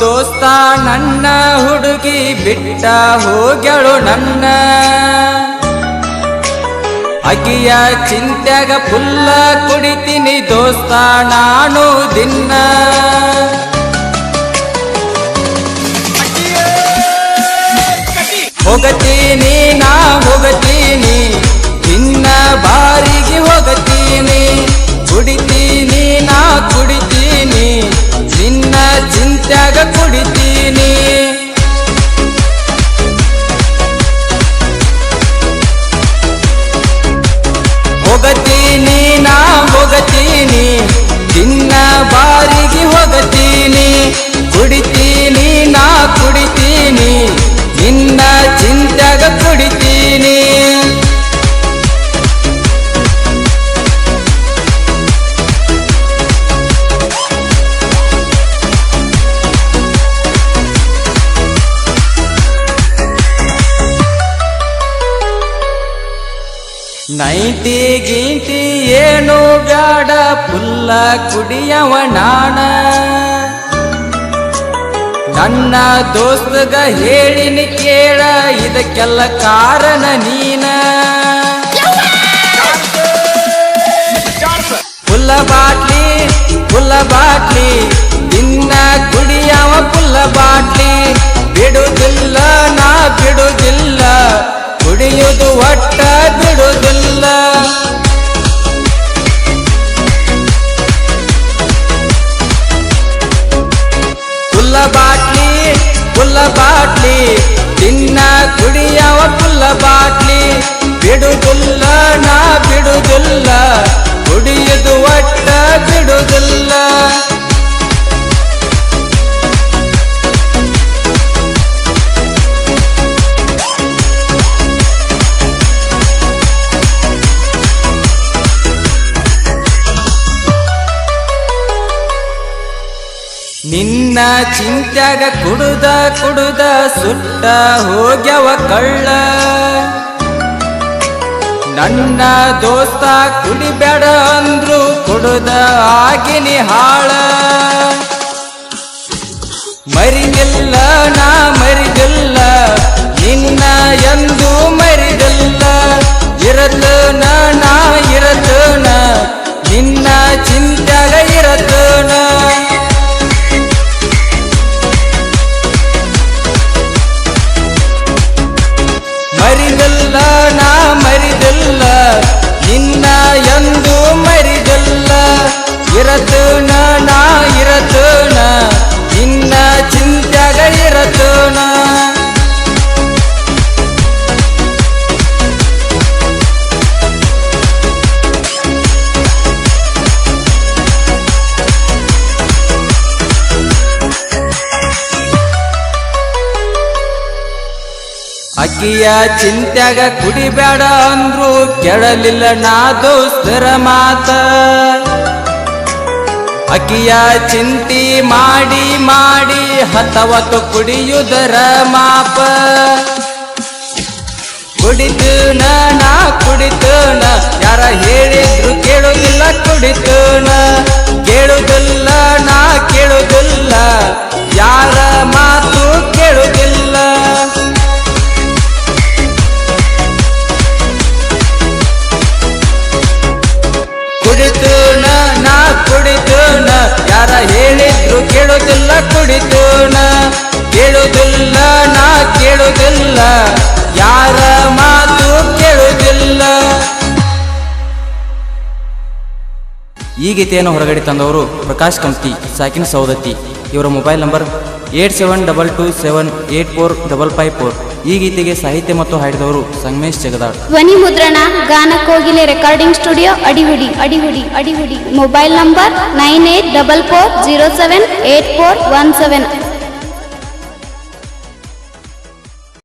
ದೋಸ್ತ ನನ್ನ ಹುಡುಗಿ ಬಿಟ್ಟ ಹೋಗ್ಯಾಳು ನನ್ನ ಅಗಿಯ ಚಿಂತ್ಯಾಗ ಫುಲ್ಲ ಕುಡಿತೀನಿ ದೋಸ್ತ ನಾನು ದಿನ ಹೋಗತೀನಿ ನಾ ಹೋಗತೀನಿ ಇನ್ನ ಬಾರಿಗೆ ಹೋಗತೀನಿ ಕುಡಿತೀನಿ ನಾ ಕುಡಿತೀನಿ ನಿನ್ನ ಚಿಂತ್ಯಾಗ ಕುಡಿತೀನಿ ಹೋಗತೀನಿ ನಾ ಹೋಗತೀನಿ ಇನ್ನ ಬಾರಿಗೆ ಹೋಗತೀನಿ ಕುಡಿತೀನಿ ನಾ ಕುಡಿತೀನಿ ನಿನ್ನ ಚಿಂತ್ಯಾಗ ಕುಡಿತೀನಿ ನೈಟಿ ಗೀಟಿ ಏನು ಬ್ಯಾಡ ಪುಲ್ಲ ಕುಡಿಯವ ನಾಣ ನನ್ನ ದೋಸ್ತಗ ಹೇಳಿನಿ ಕೇಳ ಇದಕ್ಕೆಲ್ಲ ಕಾರಣ ನೀನ ಪುಲ್ಲ ಬಾಟ್ಲಿ ಇನ್ನ ಕುಡಿಯವ ಪುಲ್ಲ ಬಾಟ್ಲಿ ಬಿಡುದಿಲ್ಲ ನಾ ಬಿಡುದಿಲ್ಲ ಕುಡಿಯುವುದು ಒಟ್ಟ ಬಿಡುವುದಿಲ್ಲ ಪುಲ್ಲ ಬಾಟ್ಲಿ ತಿನ್ನ ಕುಡಿಯವ ಪುಲ್ಲ ಬಾಟ್ಲಿ ಬಿಡುವುದಿಲ್ಲ ನಾ ಬಿಡುವುದಿಲ್ಲ ಕುಡಿಯುವುದು ಒಟ್ಟ ಬಿಡುವುದಿಲ್ಲ ನಿನ್ನ ಚಿಂತ್ಯಾಗ ಕುಡುದ ಸುಟ್ಟ ಹೋಗ್ಯವ ಕಳ್ಳ ನನ್ನ ದೋಸ್ತ ಕುಡಿಬೇಡ ಅಂದ್ರು ಕುಡುದ ಆಗಿನಿ ಹಾಳ ಮರಿದಿಲ್ಲ ನಾ ಮರಿದಿಲ್ಲ ನಿನ್ನ ಎಂದು ಮರಿದಿಲ್ಲ ಇರತನ ನಾ ಇರತನ ನಿನ್ನ ಚಿಂತ್ಯಾಗ ಇರತನ ಮರಿದಿಲ್ಲ ನಾ ಮರಿದಿಲ್ಲ ನಿನ್ನ ಎಂದು ಮರಿದಿಲ್ಲ ಇರತನ ನಾ ಇರತನ ನಿನ್ನ ಚಿಂತ್ಯಾಗ ಇರತನ ಅಕ್ಕಿಯ ಚಿಂತ್ಯಾಗ ಕುಡಿಬೇಡ ಅಂದ್ರು ಕೆಳಲಿಲ್ಲ ನಾ ದೋಸ್ತರ ಮಾತ ಅಕ್ಕಿಯ ಚಿಂತಿ ಮಾಡಿ ಮಾಡಿ ಹತವತ್ತು ಕುಡಿಯುವುದರ ಮಾಪ ಕುಡಿತನ ನಾ ಕುಡಿತನ ಯಾರ ಹೇಳಿದ್ರು ಕೇಳುವುದಿಲ್ಲ ಕುಡಿತನ ಕೇಳುವುದಿಲ್ಲ ನಾ ಕೇಳುವುದಿಲ್ಲ ಯಾರ ಮಾತು ಕೇಳುವುದಿಲ್ಲ ಕುಡಿತನ ನಾ ಕುಡಿತನ ಯಾರ ಹೇಳಿದ್ರು ಕೇಳುವುದಿಲ್ಲ ಕುಡಿತನ ಕೇಳುವುದಿಲ್ಲ ನಾ ಕೇಳುವುದಿಲ್ಲ ಯಾರ ಮಾತು ಕೇಳುವುದಿಲ್ಲ. ಈ ಗೀತೆಯನ್ನು ಹೊರಗಡೆ ತಂದವರು ಪ್ರಕಾಶ್ ಕಂಪ್ತಿ ಸಾಕಿನ ಸೌದತ್ತಿ. ಇವರ ಮೊಬೈಲ್ ನಂಬರ್ 8722784554. ಈ ಗೀತೆಗೆ ಸಾಹಿತ್ಯ ಮತ್ತು ಹಾಡಿದವರು ಸಂಗಮೇಶ್ ಜಗದಾಳ್. ಧ್ವನಿ ಮುದ್ರಣ ಗಾನ ಕೋಗಿಲೆ recording studio Adihudi. Mobile number 9844078417.